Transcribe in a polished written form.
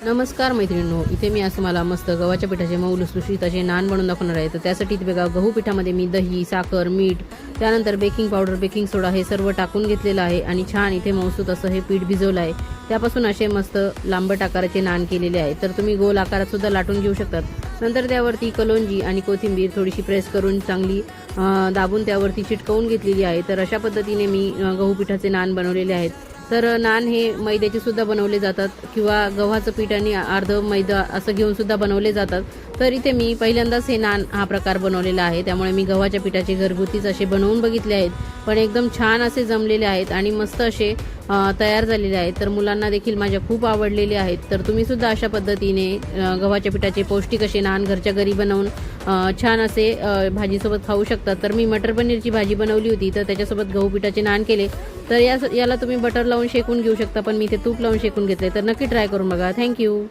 नमस्कार मैत्रिणींनो, इथे मी असं मला मस्त गव्हाच्या पिठाचे मऊ लुसलुशीत असे नान बनवून दाखवणार आहे. तर त्यासाठी इथे बघा गहू पिठामध्ये मी दही, साखर, मीठ, त्यानंतर बेकिंग पावडर, बेकिंग सोडा हे सर्व टाकून घेतलेलं आहे आणि छान इथे मऊसूत असं हे पीठ भिजवलं आहे. त्यापासून असे मस्त लांबट आकाराचे नान केलेले आहे. तर तुम्ही गोल आकारात सुद्धा लाटून घेऊ शकतात. नंतर त्यावरती कलोंजी आणि कोथिंबीर थोडीशी प्रेस करून चांगली दाबून त्यावरती चिटकवून घेतलेली आहे. तर अशा पद्धतीने मी गहू पिठाचे नान बनवलेले आहेत. तर नान हे मैद्याचे सुद्धा बनवले जातात किंवा गव्हाचं पीठ आणि अर्ध मैदा असं घेऊन सुद्धा बनवले जातात. तर इथे मी पहिल्यांदाच हे नान हा प्रकार बनवलेला आहे. त्यामुळे मी गव्हाच्या पिठाचे घरगुतीच असे बनवून बघितले आहेत, पण एकदम छान असे जमलेले आहेत आणि मस्त असे तयार झालेले आहेत. तर मुलांना देखील माझ्या खूप आवडलेले आहेत. तर तुम्ही सुद्धा अशा पद्धतीने गव्हाच्या पिठाचे पौष्टिक असे नान घरच्या घरी बनवून छान असे भाजीसोबत खाऊ शकतात. तर मी मटर पनीरची भाजी बनवली होती, तर त्याच्यासोबत गहू पिठाचे नान केले. तर याला तुम्ही बटर लावून शेकून घेऊ शकता, पण मी इथे तूप लावून शेकून घेतले. तर नक्की ट्राय करून बघा. थँक्यू.